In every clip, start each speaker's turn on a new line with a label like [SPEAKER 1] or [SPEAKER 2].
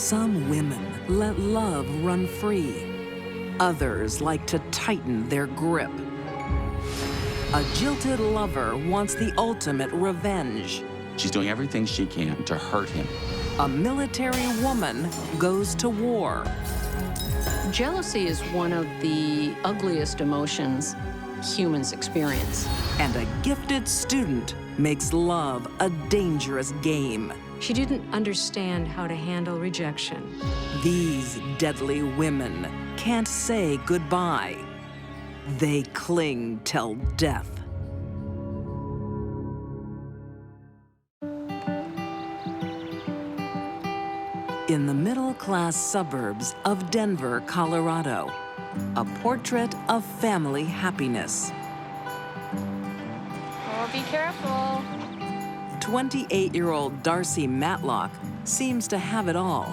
[SPEAKER 1] Some women let love run free. Others like to tighten their grip. A jilted lover wants the ultimate revenge.
[SPEAKER 2] She's doing everything she can to hurt him.
[SPEAKER 1] A military woman goes to war.
[SPEAKER 3] Jealousy is one of the ugliest emotions humans experience.
[SPEAKER 1] And a gifted student makes love a dangerous game.
[SPEAKER 4] She didn't understand how to handle rejection.
[SPEAKER 1] These deadly women can't say goodbye. They cling till death. In the middle-class suburbs of Denver, Colorado, a portrait of family happiness.
[SPEAKER 5] Oh, be careful.
[SPEAKER 1] 28-year-old Darcy Matlock seems to have it all.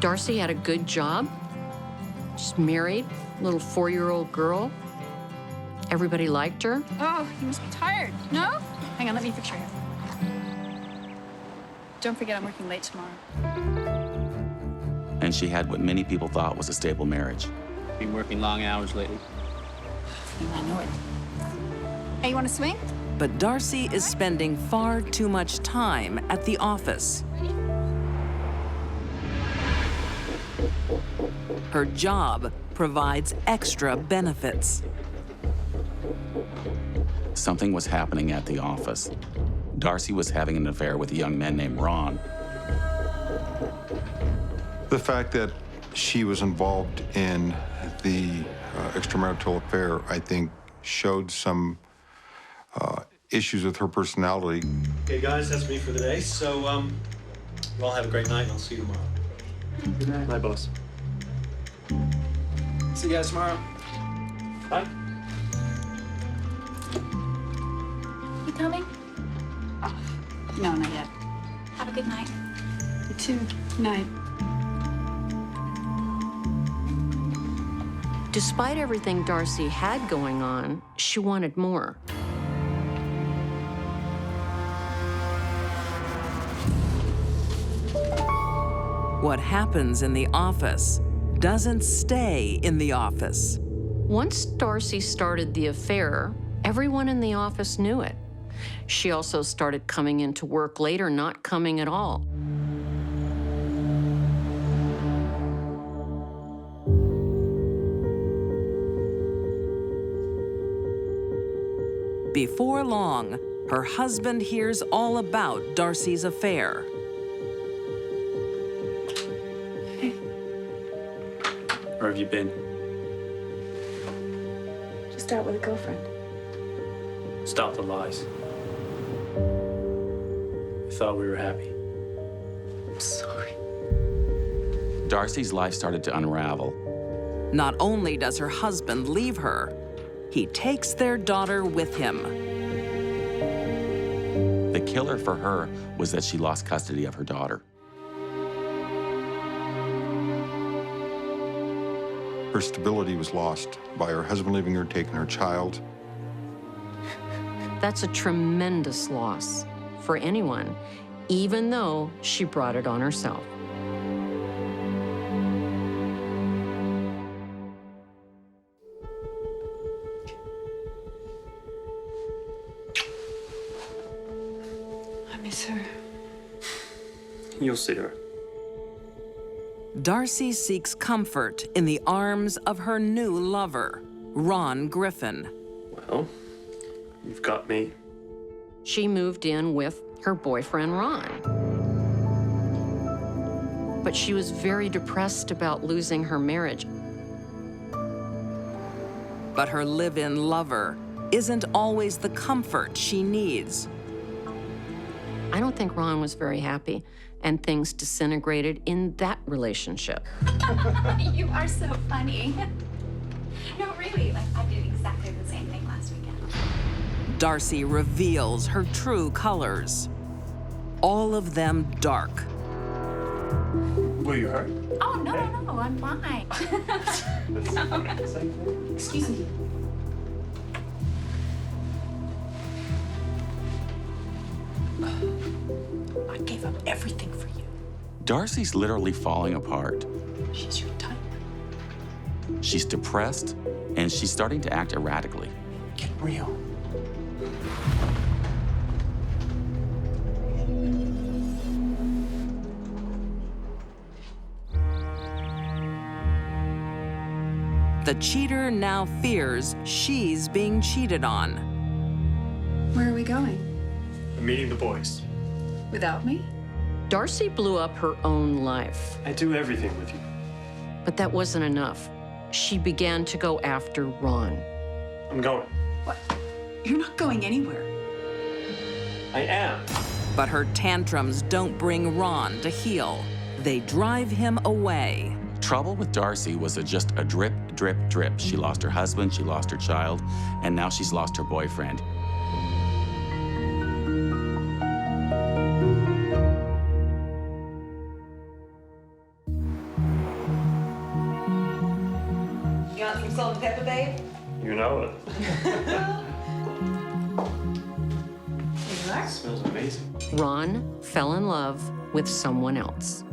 [SPEAKER 3] Darcy had a good job. She's married, little 4-year-old girl. Everybody liked her.
[SPEAKER 5] Oh, you must be tired. No? Hang on, let me fix your hair. Don't forget I'm working late tomorrow.
[SPEAKER 2] And she had what many people thought was a stable marriage.
[SPEAKER 6] Been working long hours lately.
[SPEAKER 5] I know it. Hey, you want to swing?
[SPEAKER 1] But Darcy is spending far too much time at the office. Her job provides extra benefits.
[SPEAKER 2] Something was happening at the office. Darcy was having an affair with a young man named Ron.
[SPEAKER 7] The fact that she was involved in the extramarital affair, I think, showed some issues with her personality.
[SPEAKER 8] Okay, guys, that's me for the day. So, you all have a great night, and I'll see you tomorrow.
[SPEAKER 6] Good night.
[SPEAKER 8] Night, boss. See you guys tomorrow. Bye.
[SPEAKER 5] You coming? Oh, no, not yet. Have a good night. You too. Good night.
[SPEAKER 3] Despite everything Darcy had going on, she wanted more.
[SPEAKER 1] What happens in the office doesn't stay in the office.
[SPEAKER 3] Once Darcy started the affair, everyone in the office knew it. She also started coming into work later, not coming at all.
[SPEAKER 1] Before long, her husband hears all about Darcy's affair.
[SPEAKER 6] Where have you been?
[SPEAKER 5] Just out with a girlfriend.
[SPEAKER 6] Stop the lies. I thought we were happy.
[SPEAKER 5] I'm sorry.
[SPEAKER 2] Darcy's life started to unravel.
[SPEAKER 1] Not only does her husband leave her, he takes their daughter with him.
[SPEAKER 2] The killer for her was that she lost custody of her daughter.
[SPEAKER 7] Her stability was lost by her husband leaving her, taking her child.
[SPEAKER 3] That's a tremendous loss for anyone, even though she brought it on herself.
[SPEAKER 5] I miss her.
[SPEAKER 6] You'll see her.
[SPEAKER 1] Darcy seeks comfort in the arms of her new lover, Ron Griffin.
[SPEAKER 6] Well, you've got me.
[SPEAKER 3] She moved in with her boyfriend, Ron. But she was very depressed about losing her marriage.
[SPEAKER 1] But her live-in lover isn't always the comfort she needs.
[SPEAKER 3] I don't think Ron was very happy, and things disintegrated in that relationship.
[SPEAKER 9] You are so funny. No, really, like I did exactly the same thing last weekend.
[SPEAKER 1] Darcy reveals her true colors. All of them dark.
[SPEAKER 6] Were you hurt?
[SPEAKER 9] Oh, no, no, I'm fine. Excuse me.
[SPEAKER 5] I gave up everything for you.
[SPEAKER 2] Darcy's literally falling apart.
[SPEAKER 5] She's your type.
[SPEAKER 2] She's depressed, and she's starting to act erratically.
[SPEAKER 6] Get real.
[SPEAKER 1] The cheater now fears she's being cheated on.
[SPEAKER 5] Where are we going?
[SPEAKER 6] I'm meeting the boys.
[SPEAKER 5] Without me?
[SPEAKER 3] Darcy blew up her own life,
[SPEAKER 6] I do everything with you.
[SPEAKER 3] but that wasn't enough. She began to go after Ron.
[SPEAKER 6] I'm going.
[SPEAKER 5] What? You're not going anywhere.
[SPEAKER 6] I am.
[SPEAKER 1] But her tantrums don't bring Ron to heal. They drive him away.
[SPEAKER 2] Trouble with Darcy was just a drip, drip, drip. She lost her husband, she lost her child, and now she's lost her boyfriend.
[SPEAKER 10] You want some salt and pepper, babe?
[SPEAKER 6] You know it.
[SPEAKER 10] You are?
[SPEAKER 6] Smells amazing.
[SPEAKER 3] Ron fell in love with someone else.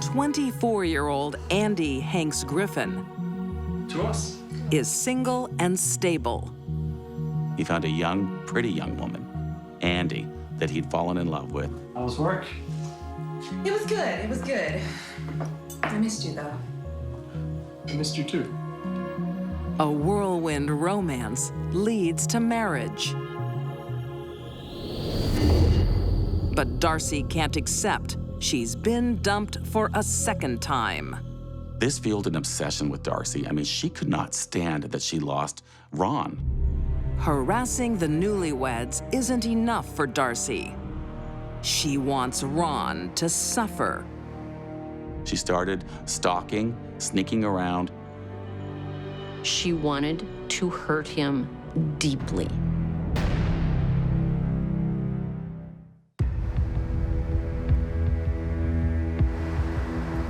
[SPEAKER 1] 24-year-old Andy Hanks Griffin
[SPEAKER 6] To us.
[SPEAKER 1] is single and stable.
[SPEAKER 2] He found a young, pretty young woman, Andy, that he'd fallen in love with.
[SPEAKER 6] How's work?
[SPEAKER 10] It was good. It was good. I missed you, though.
[SPEAKER 6] I missed you too.
[SPEAKER 1] A whirlwind romance leads to marriage. But Darcy can't accept she's been dumped for a second time.
[SPEAKER 2] This fueled an obsession with Darcy. I mean, she could not stand that she lost Ron.
[SPEAKER 1] Harassing the newlyweds isn't enough for Darcy. She wants Ron to suffer.
[SPEAKER 2] She started stalking, sneaking around.
[SPEAKER 3] She wanted to hurt him deeply.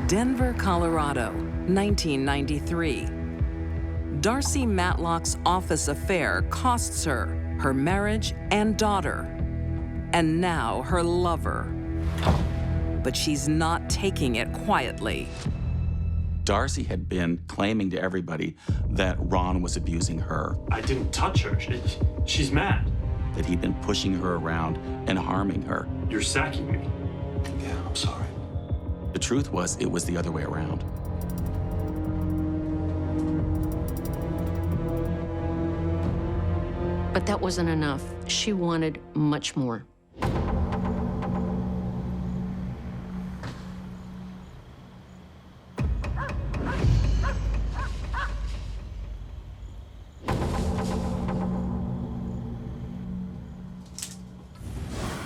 [SPEAKER 1] Denver, Colorado, 1993. Darcy Matlock's office affair costs her her marriage and daughter, and now her lover. But she's not taking it quietly.
[SPEAKER 2] Darcy had been claiming to everybody that Ron was abusing her,
[SPEAKER 6] I didn't touch her. She's mad.
[SPEAKER 2] that he'd been pushing her around and harming her.
[SPEAKER 6] You're sacking me.
[SPEAKER 8] Yeah, I'm sorry.
[SPEAKER 2] The truth was, it was the other way around.
[SPEAKER 3] But that wasn't enough. She wanted much more.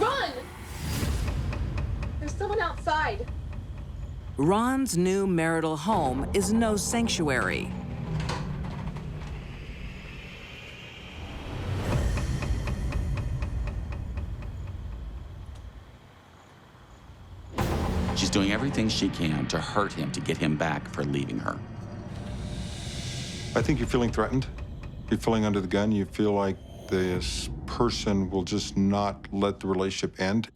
[SPEAKER 10] Run! There's someone outside.
[SPEAKER 1] Ron's new marital home is no sanctuary.
[SPEAKER 2] She's doing everything she can to hurt him, to get him back for leaving her.
[SPEAKER 7] I think you're feeling threatened. You're feeling under the gun. You feel like this person will just not let the relationship end.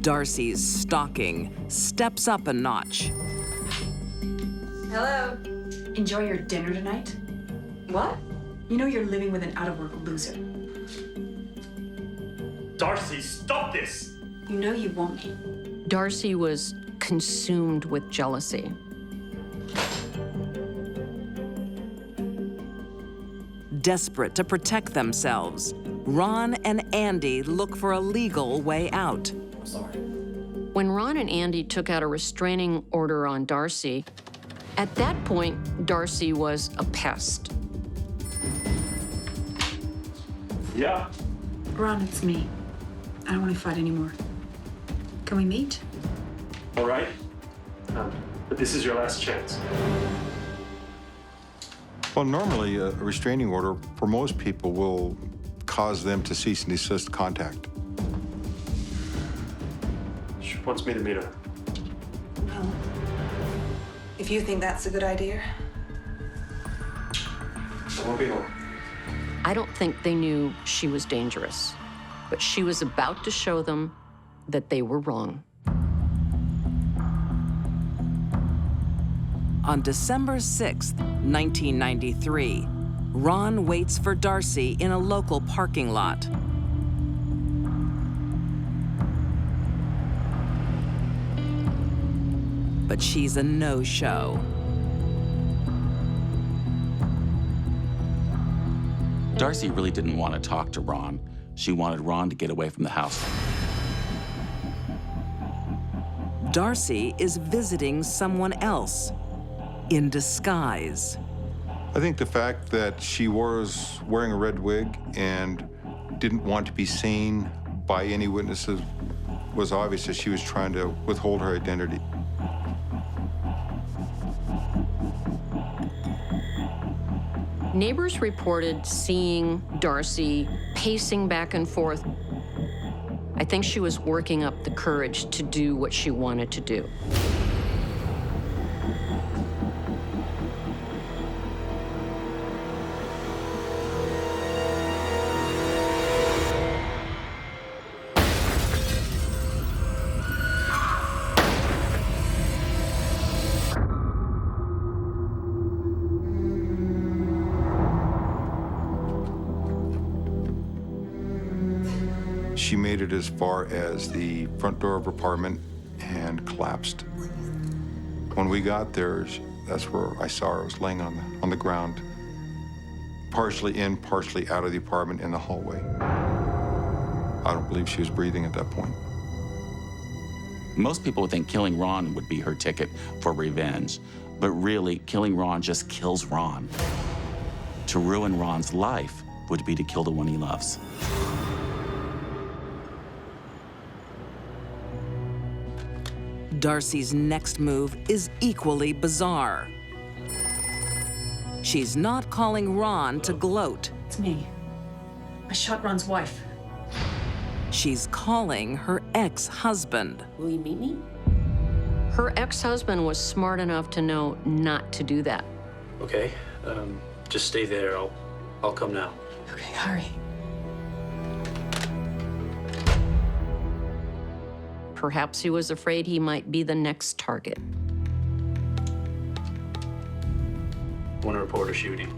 [SPEAKER 1] Darcy's stalking steps up a notch.
[SPEAKER 10] Hello.
[SPEAKER 5] Enjoy your dinner tonight.
[SPEAKER 10] What?
[SPEAKER 5] You know you're living with an out-of-work loser.
[SPEAKER 6] Darcy, stop this!
[SPEAKER 5] You know you won't.
[SPEAKER 3] Darcy was consumed with jealousy.
[SPEAKER 1] Desperate to protect themselves, Ron and Andy look for a legal way out.
[SPEAKER 6] I'm sorry.
[SPEAKER 3] When Ron and Andy took out a restraining order on Darcy, at that point, Darcy was a pest.
[SPEAKER 6] Yeah.
[SPEAKER 5] Ron, it's me. I don't want to fight anymore. Can we meet?
[SPEAKER 6] All right. But this is your last chance.
[SPEAKER 7] Well, normally a restraining order for most people will cause them to cease and desist contact.
[SPEAKER 6] She wants me to meet her.
[SPEAKER 10] Well, if you think that's a good idea.
[SPEAKER 6] I won't be home.
[SPEAKER 3] I don't think they knew she was dangerous, but she was about to show them that they were wrong.
[SPEAKER 1] On December 6th, 1993, Ron waits for Darcy in a local parking lot. But she's a no-show.
[SPEAKER 2] Darcy really didn't want to talk to Ron. She wanted Ron to get away from the house.
[SPEAKER 1] Darcy is visiting someone else in disguise.
[SPEAKER 7] I think the fact that she was wearing a red wig and didn't want to be seen by any witnesses was obvious that she was trying to withhold her identity.
[SPEAKER 3] Neighbors reported seeing Darcy pacing back and forth. I think she was working up the courage to do what she wanted to do.
[SPEAKER 7] She made it as far as the front door of her apartment and collapsed. When we got there, that's where I saw her. I was laying on the ground, partially in, partially out of the apartment in the hallway. I don't believe she was breathing at that point.
[SPEAKER 2] Most people would think killing Ron would be her ticket for revenge, but really, killing Ron just kills Ron. To ruin Ron's life would be to kill the one he loves.
[SPEAKER 1] Darcy's next move is equally bizarre. She's not calling Ron to gloat.
[SPEAKER 10] It's me. I shot Ron's wife.
[SPEAKER 1] She's calling her ex-husband.
[SPEAKER 3] Will you meet me? Her ex-husband was smart enough to know not to do that.
[SPEAKER 6] Okay, just stay there. I'll come now.
[SPEAKER 10] Okay, hurry.
[SPEAKER 3] Perhaps he was afraid he might be the next target.
[SPEAKER 6] Want to report a shooting?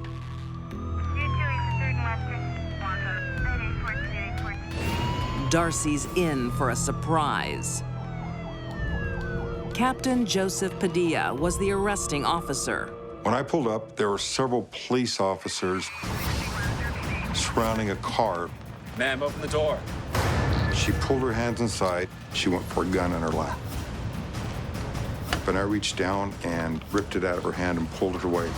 [SPEAKER 1] Darcy's in for a surprise. Captain Joseph Padilla was the arresting officer.
[SPEAKER 7] When I pulled up, there were several police officers surrounding a car.
[SPEAKER 2] Ma'am, open the door.
[SPEAKER 7] She pulled her hands inside. She went for a gun in her lap. But I reached down and ripped it out of her hand and pulled it away.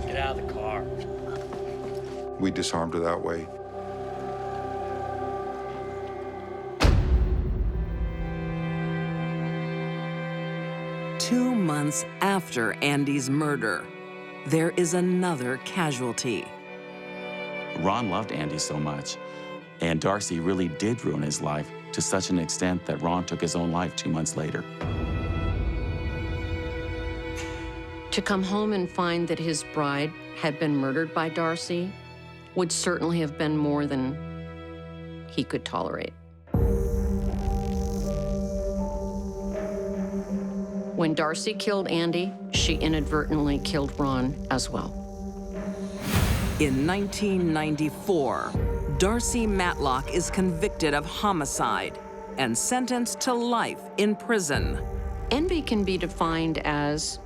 [SPEAKER 6] Get out of the car.
[SPEAKER 7] We disarmed her that way.
[SPEAKER 1] Two months after Andy's murder, there is another casualty.
[SPEAKER 2] Ron loved Andy so much, and Darcy really did ruin his life to such an extent that Ron took his own life 2 months later.
[SPEAKER 3] To come home and find that his bride had been murdered by Darcy would certainly have been more than he could tolerate. When Darcy killed Andy, she inadvertently killed Ron as well.
[SPEAKER 1] In 1994, Darcy Matlock is convicted of homicide and sentenced to life in prison.
[SPEAKER 3] Envy can be defined as,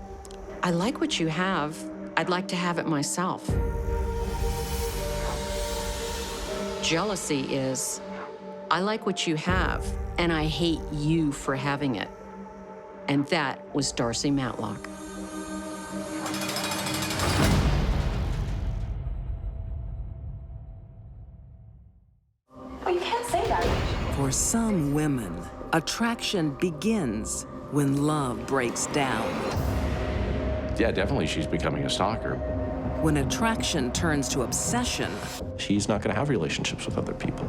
[SPEAKER 3] I like what you have, I'd like to have it myself. Jealousy is, I like what you have, and I hate you for having it. And that was Darcy Matlock.
[SPEAKER 9] Oh, you can't say that.
[SPEAKER 1] For some women, attraction begins when love breaks down.
[SPEAKER 11] Yeah, definitely she's becoming a stalker.
[SPEAKER 1] When attraction turns to obsession,
[SPEAKER 11] She's not going to have relationships with other people.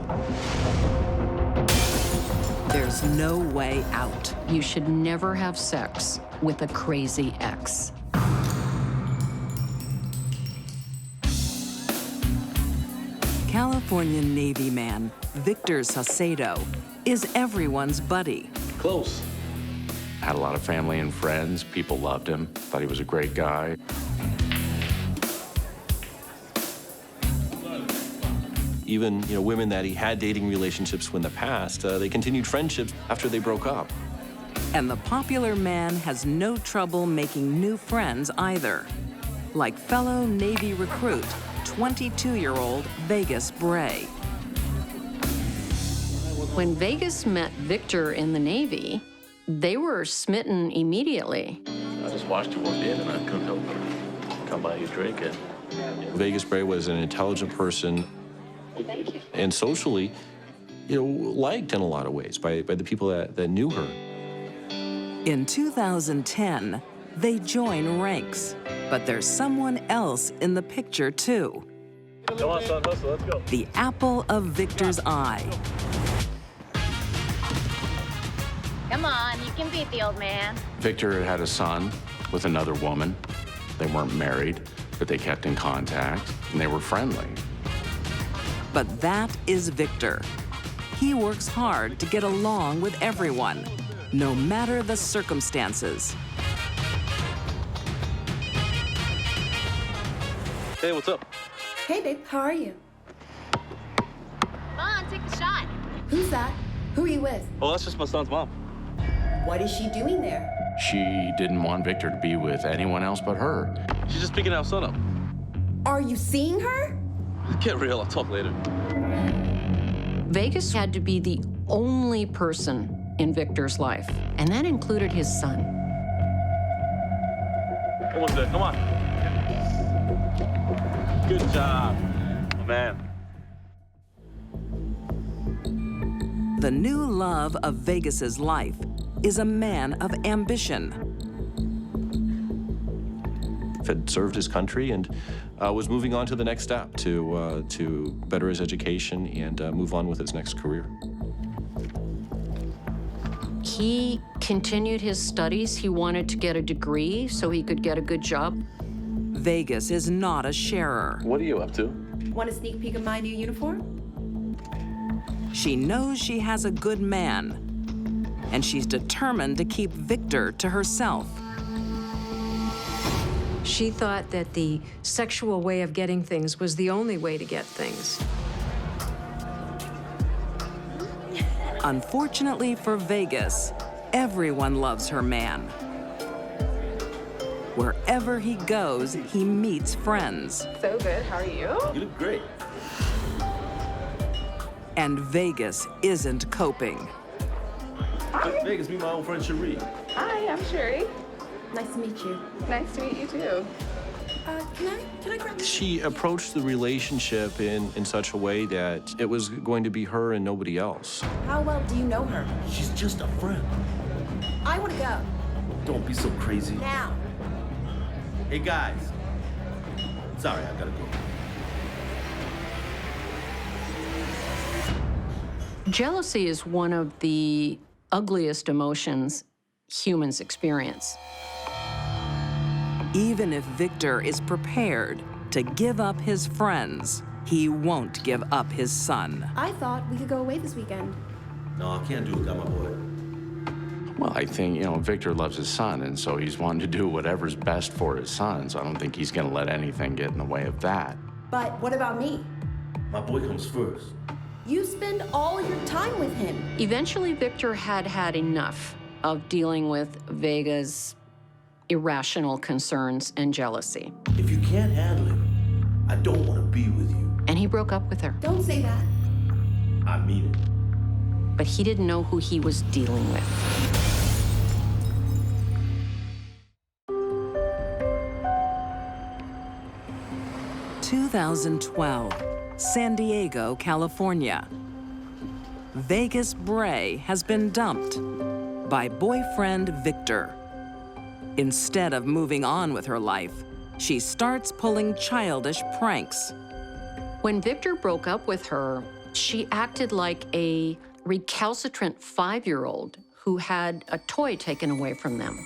[SPEAKER 1] there's no way out.
[SPEAKER 3] You should never have sex with a crazy ex.
[SPEAKER 1] California Navy man, Victor Cedo, is everyone's buddy.
[SPEAKER 11] Close. Had a lot of family and friends. People loved him, thought he was a great guy.
[SPEAKER 12] Even, women that he had dating relationships with in the past, they continued friendships after they broke up.
[SPEAKER 1] And the popular man has no trouble making new friends either, like fellow Navy recruit, 22-year-old Vegas Bray.
[SPEAKER 3] When Vegas met Victor in the Navy, they were smitten immediately.
[SPEAKER 11] I just watched you walk in and I couldn't help but come by you drinking.
[SPEAKER 12] Vegas Bray was an intelligent person.
[SPEAKER 3] Thank you.
[SPEAKER 12] And socially, liked in a lot of ways by the people that knew her.
[SPEAKER 1] In 2010, they join ranks, but there's someone else in the picture too.
[SPEAKER 6] Come on, son, let's go.
[SPEAKER 1] The apple of Victor's eye.
[SPEAKER 9] Come on, you can beat the old man.
[SPEAKER 11] Victor had a son with another woman. They weren't married, but they kept in contact, and they were friendly.
[SPEAKER 1] But that is Victor. He works hard to get along with everyone, no matter the circumstances.
[SPEAKER 6] Hey, what's up?
[SPEAKER 13] Hey, babe, how are you?
[SPEAKER 9] Come on, take the shot.
[SPEAKER 13] Who's that? Who are you with?
[SPEAKER 6] Oh, that's just my son's mom.
[SPEAKER 13] What is she doing there?
[SPEAKER 11] She didn't want Victor to be with anyone else but her.
[SPEAKER 6] She's just picking our son up.
[SPEAKER 13] Are you seeing her?
[SPEAKER 6] Get real, I'll talk later.
[SPEAKER 3] Vegas had to be the only person in Victor's life, and that included his son.
[SPEAKER 6] Almost there, come on. Good job, my man.
[SPEAKER 1] The new love of Vegas's life is a man of ambition.
[SPEAKER 12] Had served his country and was moving on to the next step to better his education and move on with his next career.
[SPEAKER 3] He continued his studies. He wanted to get a degree so he could get a good job.
[SPEAKER 1] Vegas is not a sharer.
[SPEAKER 6] What are you up to?
[SPEAKER 13] Want a sneak peek of my new uniform?
[SPEAKER 1] She knows she has a good man, and she's determined to keep Victor to herself.
[SPEAKER 4] She thought that the sexual way of getting things was the only way to get things.
[SPEAKER 1] Unfortunately for Vegas, everyone loves her man. Wherever he goes, he meets friends.
[SPEAKER 10] So good, how are you?
[SPEAKER 6] You look great.
[SPEAKER 1] And Vegas isn't coping.
[SPEAKER 6] Vegas, meet my old friend Cherie.
[SPEAKER 10] Hi, I'm Sherry.
[SPEAKER 13] Nice to meet you.
[SPEAKER 10] Nice to meet you too.
[SPEAKER 13] Can I grab this?
[SPEAKER 12] She approached the relationship in such a way that it was going to be her and nobody else.
[SPEAKER 13] How well do you know her?
[SPEAKER 6] She's just a friend.
[SPEAKER 13] I want to go.
[SPEAKER 6] Don't be so crazy.
[SPEAKER 13] Now.
[SPEAKER 6] Hey, guys. Sorry, I gotta go.
[SPEAKER 3] Jealousy is one of the ugliest emotions humans experience.
[SPEAKER 1] Even if Victor is prepared to give up his friends, he won't give up his son.
[SPEAKER 13] I thought we could go away this weekend.
[SPEAKER 6] No, I can't do it. Got my boy.
[SPEAKER 11] Well, I think, Victor loves his son, and so he's wanting to do whatever's best for his son, so I don't think he's going to let anything get in the way of that.
[SPEAKER 13] But what about me?
[SPEAKER 6] My boy comes first.
[SPEAKER 13] You spend all your time with him.
[SPEAKER 3] Eventually, Victor had had enough of dealing with Vega's irrational concerns and jealousy.
[SPEAKER 6] If you can't handle it, I don't want to be with you.
[SPEAKER 3] And he broke up with her.
[SPEAKER 13] Don't say that.
[SPEAKER 6] I mean it.
[SPEAKER 3] But he didn't know who he was dealing with.
[SPEAKER 1] – 2012, San Diego, California. Vegas Bray has been dumped by boyfriend Victor. Instead of moving on with her life, she starts pulling childish pranks.
[SPEAKER 3] When Victor broke up with her, she acted like a recalcitrant 5-year-old who had a toy taken away from them.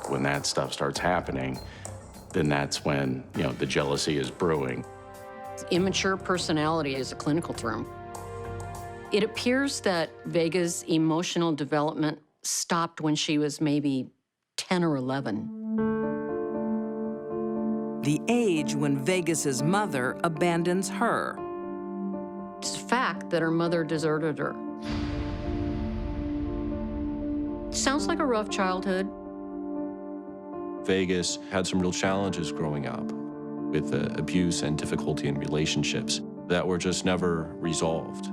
[SPEAKER 11] When that stuff starts happening, then that's when, the jealousy is brewing.
[SPEAKER 3] Immature personality is a clinical term. It appears that Vega's emotional development stopped when she was maybe 10 or 11.
[SPEAKER 1] The age when Vegas's mother abandons her.
[SPEAKER 3] It's a fact that her mother deserted her. Sounds like a rough childhood.
[SPEAKER 12] Vegas had some real challenges growing up with abuse and difficulty in relationships that were just never resolved.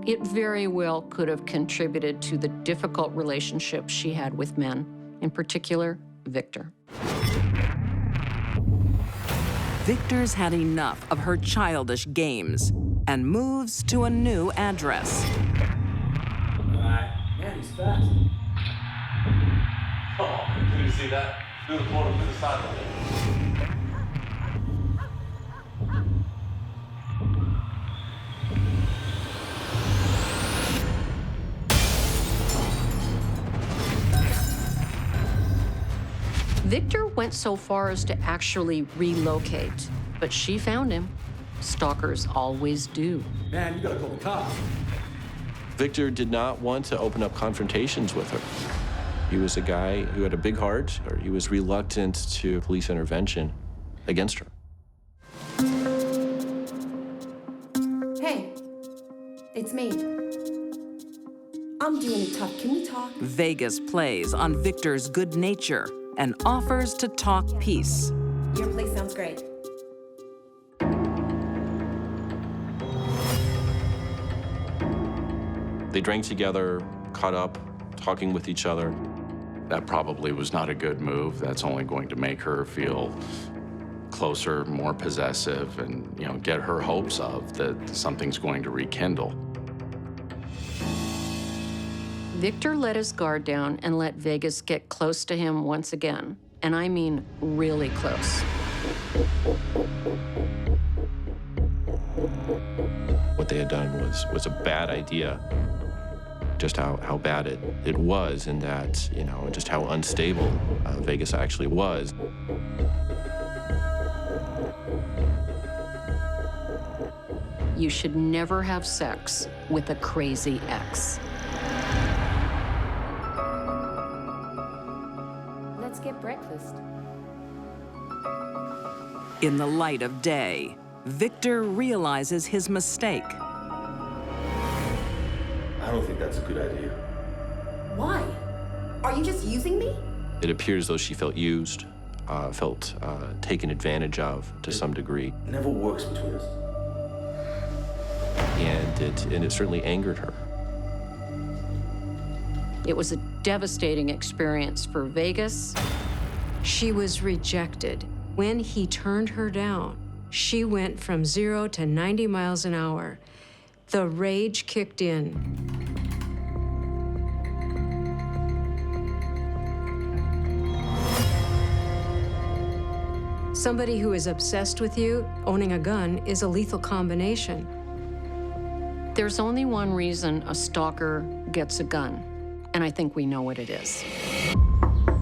[SPEAKER 3] It very well could have contributed to the difficult relationships she had with men, in particular, Victor.
[SPEAKER 1] Victor's had enough of her childish games and moves to a new address.
[SPEAKER 14] Man, he's fast.
[SPEAKER 15] Oh, did you see that? Do the corner to the side of it.
[SPEAKER 3] Victor went so far as to actually relocate, but she found him. Stalkers always do.
[SPEAKER 14] Man, you gotta call the cops.
[SPEAKER 12] Victor did not want to open up confrontations with her. He was a guy who had a big heart, or he was reluctant to police intervention against her.
[SPEAKER 13] Hey, it's me. I'm doing it tough. Can we talk?
[SPEAKER 1] Vegas plays on Victor's good nature and offers to talk peace.
[SPEAKER 13] Your place sounds great.
[SPEAKER 12] They drank together, caught up, talking with each other.
[SPEAKER 11] That probably was not a good move. That's only going to make her feel closer, more possessive, and get her hopes of that something's going to rekindle.
[SPEAKER 3] Victor let his guard down and let Vegas get close to him once again. And I mean really close.
[SPEAKER 12] What they had done was a bad idea. Just how bad it was, and that, just how unstable Vegas actually was.
[SPEAKER 3] You should never have sex with a crazy ex.
[SPEAKER 13] Let's get breakfast.
[SPEAKER 1] In the light of day, Victor realizes his mistake.
[SPEAKER 15] I don't think that's a good idea.
[SPEAKER 13] Why? Are you just using me?
[SPEAKER 12] It appears though she felt used, felt taken advantage of to some degree.
[SPEAKER 15] It never works between us.
[SPEAKER 12] And it certainly angered her.
[SPEAKER 3] It was a devastating experience for Vegas.
[SPEAKER 4] She was rejected. When he turned her down, she went from 0 to 90 miles an hour. The rage kicked in. Somebody who is obsessed with you, owning a gun, is a lethal combination.
[SPEAKER 3] There's only one reason a stalker gets a gun, and I think we know what it is.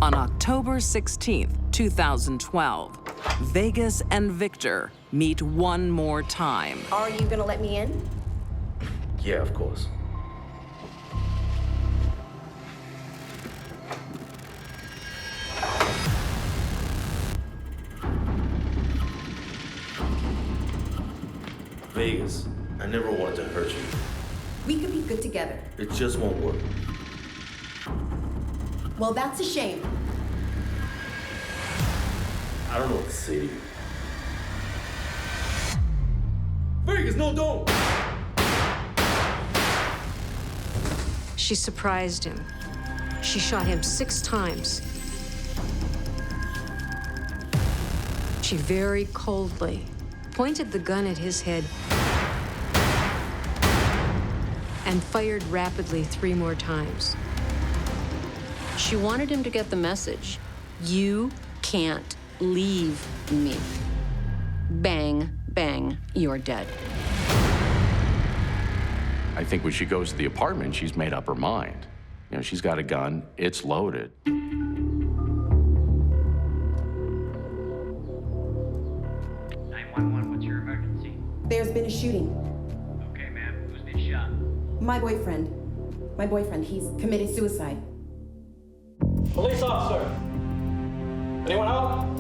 [SPEAKER 1] On October 16th, 2012, Vegas and Victor meet one more time.
[SPEAKER 13] Are you gonna let me in?
[SPEAKER 15] Yeah, of course. Vegas, I never wanted to hurt you.
[SPEAKER 13] We could be good together.
[SPEAKER 15] It just won't work.
[SPEAKER 13] Well, that's a shame.
[SPEAKER 15] I don't know what to say to you. Vegas, no, don't!
[SPEAKER 4] She surprised him. She shot him 6 times. She very coldly pointed the gun at his head and fired rapidly 3 more times.
[SPEAKER 3] She wanted him to get the message. You can't leave me. Bang, bang, you're dead.
[SPEAKER 11] I think when she goes to the apartment, she's made up her mind. She's got a gun, it's loaded.
[SPEAKER 13] There's been a shooting.
[SPEAKER 16] Okay, ma'am. Who's been shot?
[SPEAKER 13] My boyfriend. He's committed suicide.
[SPEAKER 14] Police officer! Anyone home?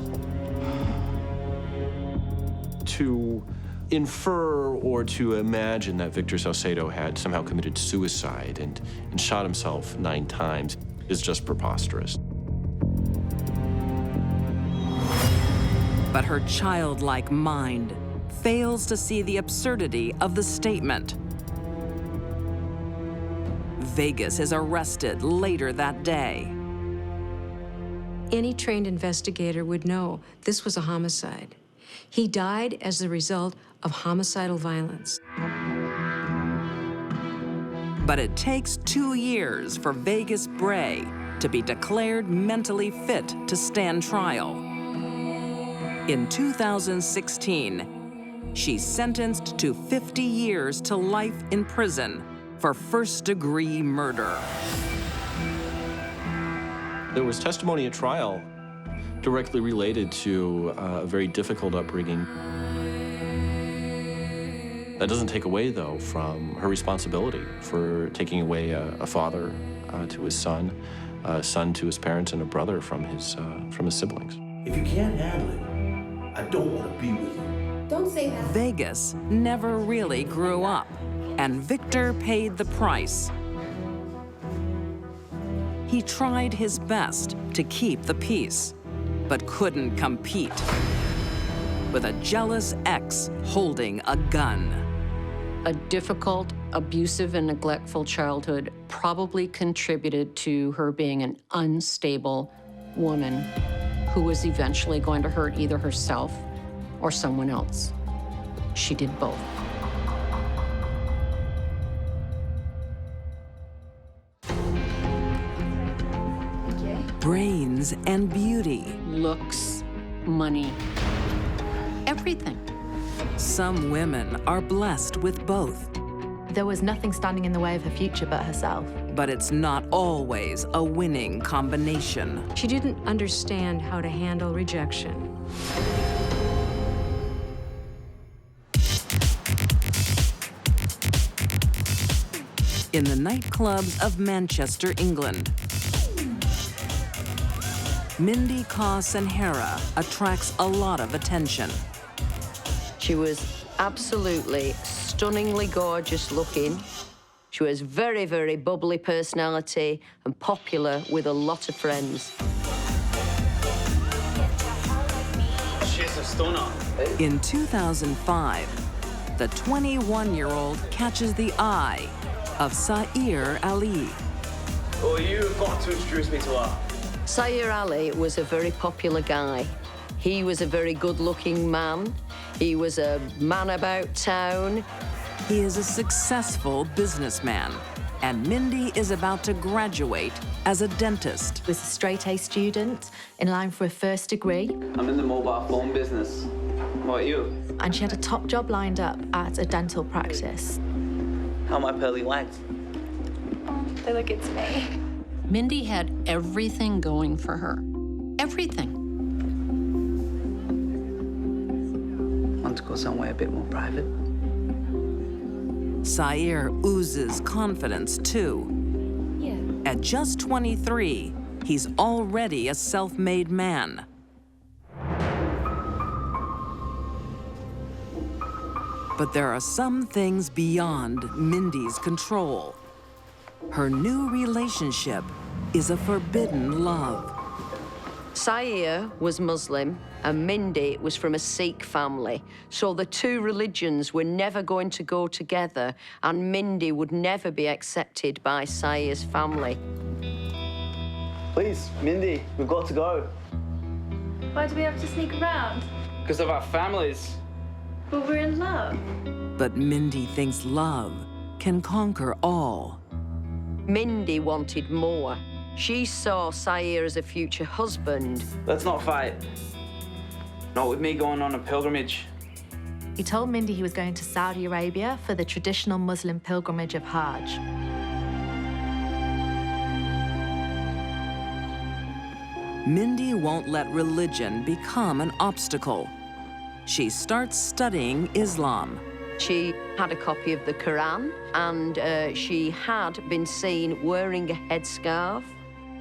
[SPEAKER 12] To infer or to imagine that Victor Cedo had somehow committed suicide and shot himself 9 times is just preposterous.
[SPEAKER 1] But her childlike mind fails to see the absurdity of the statement. Vegas is arrested later that day.
[SPEAKER 4] Any trained investigator would know this was a homicide. He died as the result of homicidal violence.
[SPEAKER 1] But it takes 2 years for Vegas Bray to be declared mentally fit to stand trial. In 2016, she's sentenced to 50 years to life in prison for first-degree murder.
[SPEAKER 12] There was testimony at trial directly related to a very difficult upbringing. That doesn't take away, though, from her responsibility for taking away a father to his son, a son to his parents, and a brother from his siblings.
[SPEAKER 15] If you can't handle it, I don't want to be with you.
[SPEAKER 13] Don't say that.
[SPEAKER 1] Vegas never really grew up, and Victor paid the price. He tried his best to keep the peace, but couldn't compete with a jealous ex holding a gun.
[SPEAKER 3] A difficult, abusive, and neglectful childhood probably contributed to her being an unstable woman who was eventually going to hurt either herself or someone else. She did both.
[SPEAKER 1] Brains and beauty.
[SPEAKER 3] Looks, money, everything.
[SPEAKER 1] Some women are blessed with both.
[SPEAKER 17] There was nothing standing in the way of her future but herself.
[SPEAKER 1] But it's not always a winning combination.
[SPEAKER 4] She didn't understand how to handle rejection.
[SPEAKER 1] In the nightclubs of Manchester, England, Mindy Sanghera attracts a lot of attention.
[SPEAKER 18] She was absolutely stunningly gorgeous looking. She was very, very bubbly personality and popular with a lot of friends.
[SPEAKER 16] She's a stunner.
[SPEAKER 1] In 2005, the 21-year-old catches the eye of Sair Ali.
[SPEAKER 16] Oh, you've got to introduce me to her.
[SPEAKER 18] Sair Ali was a very popular guy. He was a very good-looking man. He was a man about town.
[SPEAKER 1] He is a successful businessman, and Mindy is about to graduate as a dentist.
[SPEAKER 17] Was a straight-A student in line for a first degree.
[SPEAKER 16] I'm in the mobile phone business. What about you?
[SPEAKER 17] And she had a top job lined up at a dental practice.
[SPEAKER 16] How are my pearly whites?
[SPEAKER 9] They look good to me.
[SPEAKER 3] Mindy had everything going for her. Everything.
[SPEAKER 16] Want to go somewhere a bit more private?
[SPEAKER 1] Sair oozes confidence, too.
[SPEAKER 9] Yeah.
[SPEAKER 1] At just 23, he's already a self-made man. But there are some things beyond Mindy's control. Her new relationship is a forbidden love.
[SPEAKER 18] Sair was Muslim and Mindy was from a Sikh family. So the two religions were never going to go together, and Mindy would never be accepted by Sair's family.
[SPEAKER 16] Please, Mindy, we've got to go.
[SPEAKER 9] Why do we have to sneak around?
[SPEAKER 16] Because of our families.
[SPEAKER 9] But we're in love.
[SPEAKER 1] But Mindy thinks love can conquer all.
[SPEAKER 18] Mindy wanted more. She saw Sair as a future husband.
[SPEAKER 16] Let's not fight. Not with me going on a pilgrimage.
[SPEAKER 17] He told Mindy he was going to Saudi Arabia for the traditional Muslim pilgrimage of Hajj.
[SPEAKER 1] Mindy won't let religion become an obstacle. She starts studying Islam.
[SPEAKER 18] She had a copy of the Quran, and she had been seen wearing a headscarf.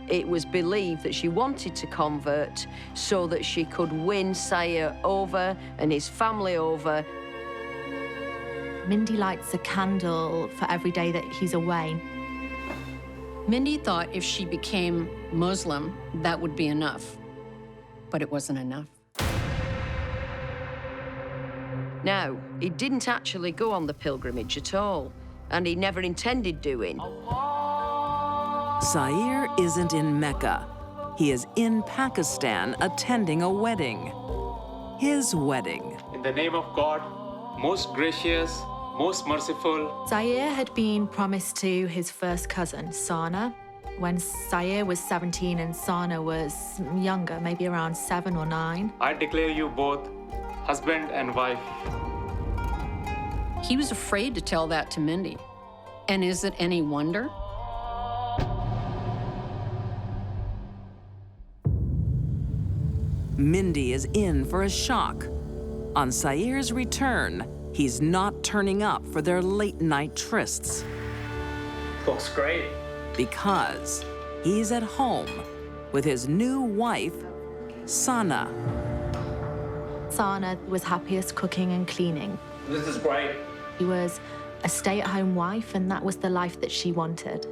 [SPEAKER 18] It was believed that she wanted to convert so that she could win Sayer over and his family over.
[SPEAKER 17] Mindy lights a candle for every day that he's away.
[SPEAKER 3] Mindy thought if she became Muslim, that would be enough. But it wasn't enough.
[SPEAKER 18] Now, he didn't actually go on the pilgrimage at all, and he never intended doing.
[SPEAKER 1] Sayer isn't in Mecca. He is in Pakistan attending a wedding. His wedding.
[SPEAKER 19] In the name of God, most gracious, most merciful.
[SPEAKER 17] Sayer had been promised to his first cousin, Sana, when Sayer was 17 and Sana was younger, maybe around 7 or 9.
[SPEAKER 19] I declare you both husband and wife.
[SPEAKER 3] He was afraid to tell that to Mindy. And is it any wonder?
[SPEAKER 1] Mindy is in for a shock. On Sayer's return, he's not turning up for their late-night trysts.
[SPEAKER 14] Looks great.
[SPEAKER 1] Because he's at home with his new wife, Sana.
[SPEAKER 17] Sana was happiest cooking and cleaning.
[SPEAKER 14] This is great.
[SPEAKER 17] She was a stay-at-home wife, and that was the life that she wanted.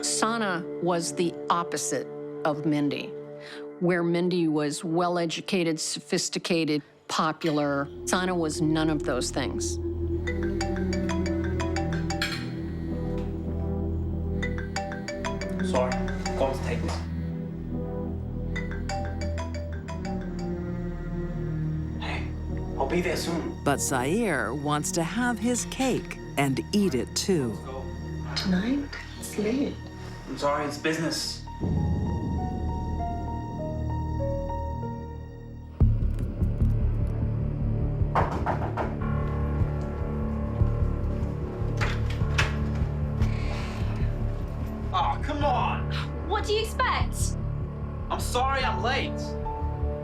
[SPEAKER 3] Sana was the opposite of Mindy. Where Mindy was well-educated, sophisticated, popular, Sana was none of those things.
[SPEAKER 14] Sorry, go on, take this. Hey, I'll be there soon.
[SPEAKER 1] But Sayer wants to have his cake and eat it too.
[SPEAKER 10] Tonight? It's late.
[SPEAKER 14] I'm sorry, it's business. Oh, come on!
[SPEAKER 9] What do you expect?
[SPEAKER 14] I'm sorry I'm late.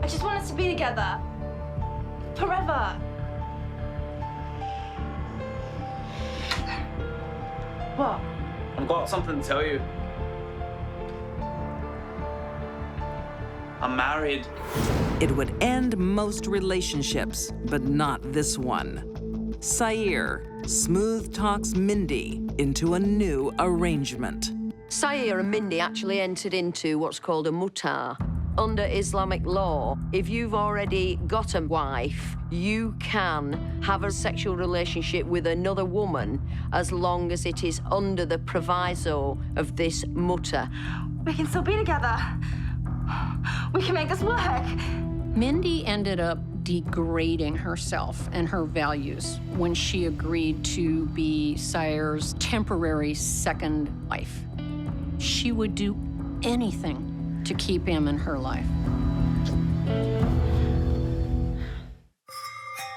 [SPEAKER 9] I just want us to be together. Forever. What?
[SPEAKER 14] I've got something to tell you. I'm married.
[SPEAKER 1] It would end most relationships, but not this one. Sayer smooth talks Mindy into a new arrangement.
[SPEAKER 18] Sayer and Mindy actually entered into what's called a mutar. Under Islamic law, if you've already got a wife, you can have a sexual relationship with another woman as long as it is under the proviso of this mutar.
[SPEAKER 9] We can still be together. We can make this work.
[SPEAKER 3] Mindy ended up degrading herself and her values when she agreed to be Sayer's temporary second wife. She would do anything to keep him in her life.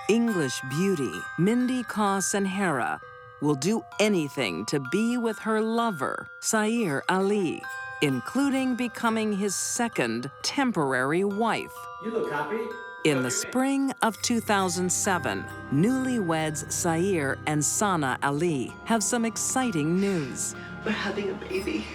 [SPEAKER 1] English beauty Mindy Sanghera will do anything to be with her lover, Sayer Ali, including becoming his second temporary wife.
[SPEAKER 15] You look happy.
[SPEAKER 1] In the spring of 2007, newlyweds Sayer and Sana Ali have some exciting news.
[SPEAKER 10] We're having a baby.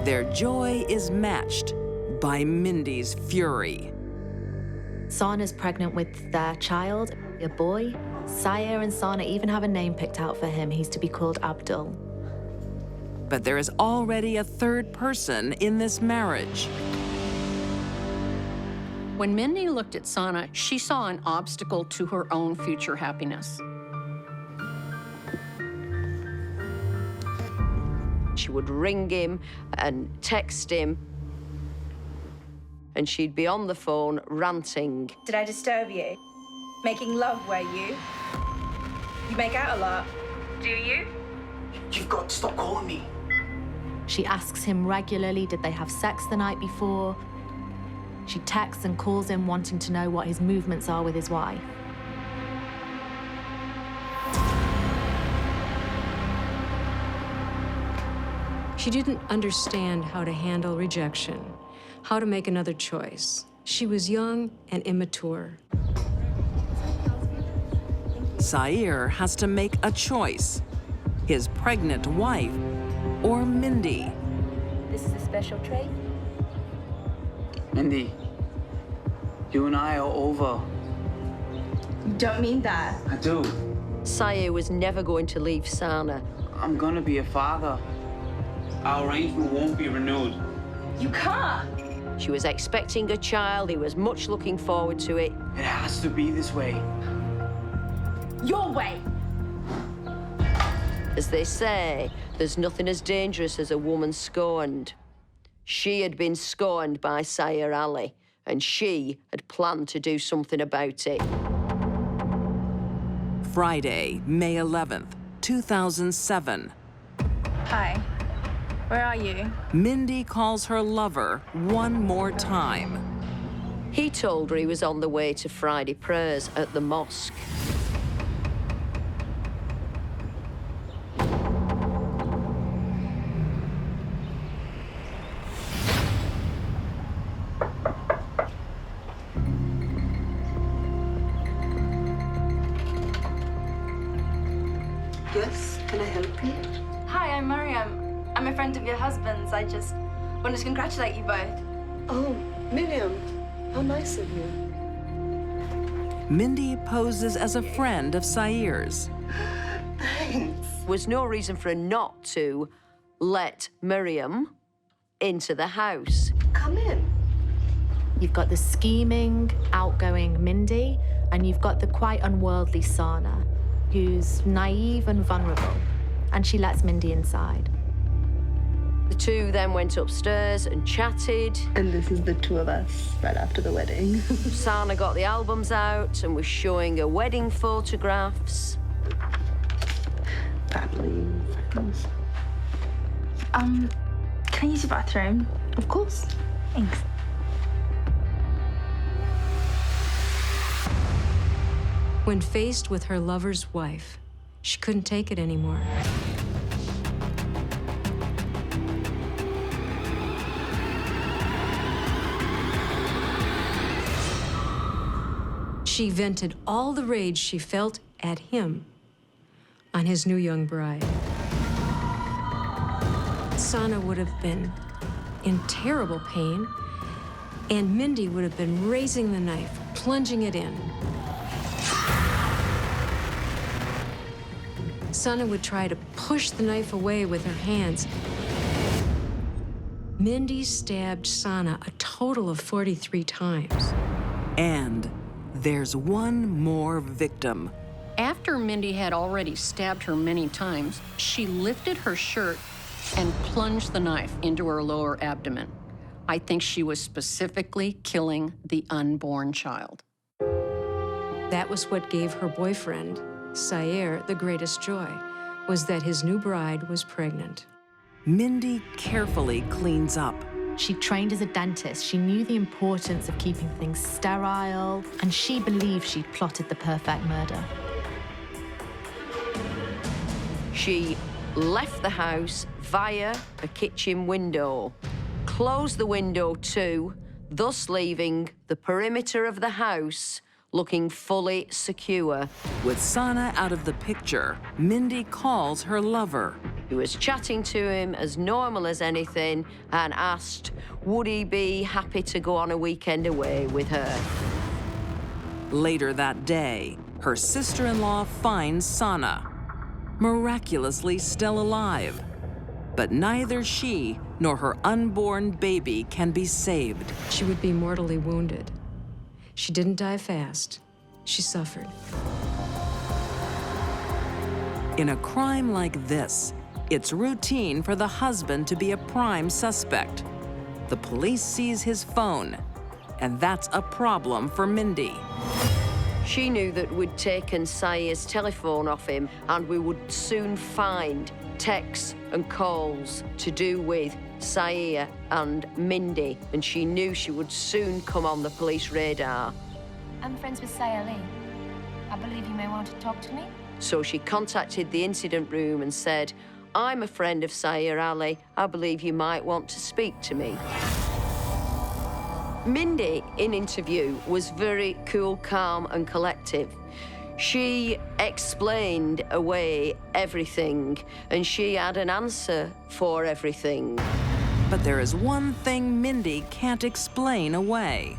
[SPEAKER 1] Their joy is matched by Mindy's fury.
[SPEAKER 17] Sana's pregnant with their child, a boy. Sayer and Sana even have a name picked out for him. He's to be called Abdul.
[SPEAKER 1] But there is already a third person in this marriage.
[SPEAKER 3] When Mindy looked at Sana, she saw an obstacle to her own future happiness.
[SPEAKER 18] She would ring him and text him, and she'd be on the phone ranting.
[SPEAKER 9] Did I disturb you? Making love, were you? You make out a lot. Do you?
[SPEAKER 14] You've got to stop calling me.
[SPEAKER 17] She asks him regularly, did they have sex the night before? She texts and calls him, wanting to know what his movements are with his wife.
[SPEAKER 4] She didn't understand how to handle rejection. how to make another choice. She was young and immature.
[SPEAKER 1] Sayer has to make a choice. His pregnant wife or Mindy.
[SPEAKER 20] This is a special tray.
[SPEAKER 14] Mindy, you and I are over.
[SPEAKER 20] You don't mean that.
[SPEAKER 14] I do.
[SPEAKER 18] Sayer was never going to leave Sana.
[SPEAKER 14] I'm gonna be a father. Our arrangement won't be renewed.
[SPEAKER 20] You can't.
[SPEAKER 18] She was expecting a child. He was much looking forward to it.
[SPEAKER 14] It has to be this way.
[SPEAKER 20] Your way.
[SPEAKER 18] As they say, there's nothing as dangerous as a woman scorned. She had been scorned by Sayer Ali, and she had planned to do something about it.
[SPEAKER 1] Friday, May 11th, 2007.
[SPEAKER 5] Hi. Where are you?
[SPEAKER 1] Mindy calls her lover one more time.
[SPEAKER 18] He told her he was on the way to Friday prayers at the mosque.
[SPEAKER 13] Yes, can I help you?
[SPEAKER 5] Hi, I'm Mariam. I'm a friend of your husband's. I just wanted to congratulate you both.
[SPEAKER 13] Oh, Miriam, how nice of you.
[SPEAKER 1] Mindy poses as a friend of Sayer's.
[SPEAKER 13] Thanks.
[SPEAKER 18] Was no reason for her not to let Miriam into the house.
[SPEAKER 13] Come in.
[SPEAKER 17] You've got the scheming, outgoing Mindy, and you've got the quite unworldly Sana, who's naive and vulnerable, and she lets Mindy inside.
[SPEAKER 18] The two then went upstairs and chatted.
[SPEAKER 13] And this is the two of us right after the wedding.
[SPEAKER 18] Sana got the albums out and was showing her wedding photographs.
[SPEAKER 13] Family friends.
[SPEAKER 5] Can I use your bathroom?
[SPEAKER 13] Of course.
[SPEAKER 5] Thanks.
[SPEAKER 4] When faced with her lover's wife, she couldn't take it anymore. She vented all the rage she felt at him on his new young bride. Sana would have been in terrible pain, and Mindy would have been raising the knife, plunging it in. Sana would try to push the knife away with her hands. Mindy stabbed Sana a total of 43 times.
[SPEAKER 1] And there's one more victim.
[SPEAKER 3] After Mindy had already stabbed her many times, she lifted her shirt and plunged the knife into her lower abdomen. I think she was specifically killing the unborn child.
[SPEAKER 4] That was what gave her boyfriend, Sayer, the greatest joy, was that his new bride was pregnant.
[SPEAKER 1] Mindy carefully cleans up.
[SPEAKER 17] She trained as a dentist. She knew the importance of keeping things sterile, and she believed she'd plotted the perfect murder.
[SPEAKER 18] She left the house via a kitchen window, closed the window too, thus leaving the perimeter of the house looking fully secure.
[SPEAKER 1] With Sana out of the picture, Mindy calls her lover.
[SPEAKER 18] He was chatting to him as normal as anything and asked, would he be happy to go on a weekend away with her?
[SPEAKER 1] Later that day, her sister-in-law finds Sana, miraculously still alive. But neither she nor her unborn baby can be saved.
[SPEAKER 4] She would be mortally wounded. She didn't die fast. She suffered.
[SPEAKER 1] In a crime like this, it's routine for the husband to be a prime suspect. The police seize his phone, and that's a problem for Mindy.
[SPEAKER 18] She knew that we'd taken Sayer's telephone off him, and we would soon find texts and calls to do with Sayer and Mindy, and she knew she would soon come on the police radar.
[SPEAKER 9] I'm friends with Sayer Lee. I believe you may want to talk to me.
[SPEAKER 18] So she contacted the incident room and said, I'm a friend of Sayer Ali. I believe you might want to speak to me. Mindy, in interview, was very cool, calm, and collective. She explained away everything, and she had an answer for everything.
[SPEAKER 1] But there is one thing Mindy can't explain away.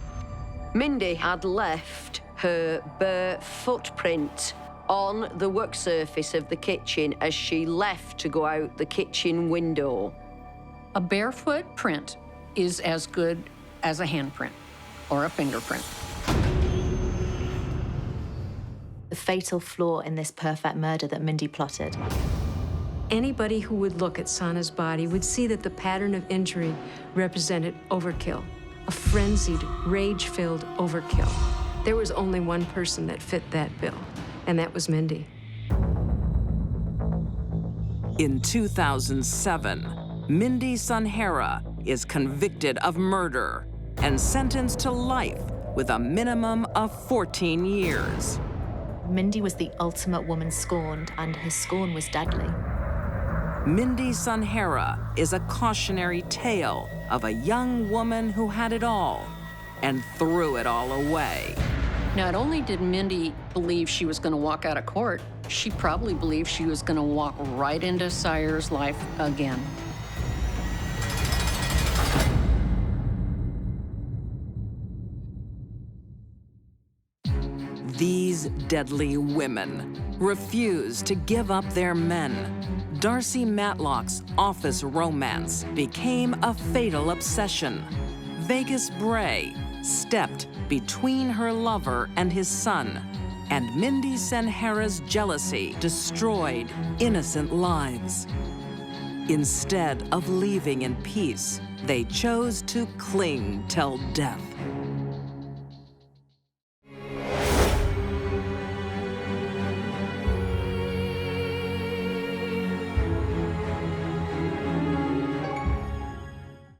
[SPEAKER 18] Mindy had left her bare footprint on the work surface of the kitchen as she left to go out the kitchen window.
[SPEAKER 3] A barefoot print is as good as a handprint or a fingerprint.
[SPEAKER 17] The fatal flaw in this perfect murder that Mindy plotted.
[SPEAKER 4] Anybody who would look at Sana's body would see that the pattern of injury represented overkill, a frenzied, rage-filled overkill. There was only one person that fit that bill, and that was Mindy.
[SPEAKER 1] In 2007, Mindy Sanghera is convicted of murder and sentenced to life with a minimum of 14 years.
[SPEAKER 17] Mindy was the ultimate woman scorned, and her scorn was deadly.
[SPEAKER 1] Mindy Sanghera is a cautionary tale of a young woman who had it all and threw it all away.
[SPEAKER 3] Not only did Mindy believe she was going to walk out of court, she probably believed she was going to walk right into Sire's life again.
[SPEAKER 1] These deadly women refuse to give up their men. Darcy Matlock's office romance became a fatal obsession. Vegas Bray stepped between her lover and his son, and Mindy Sanghera's jealousy destroyed innocent lives. Instead of leaving in peace, they chose to cling till death.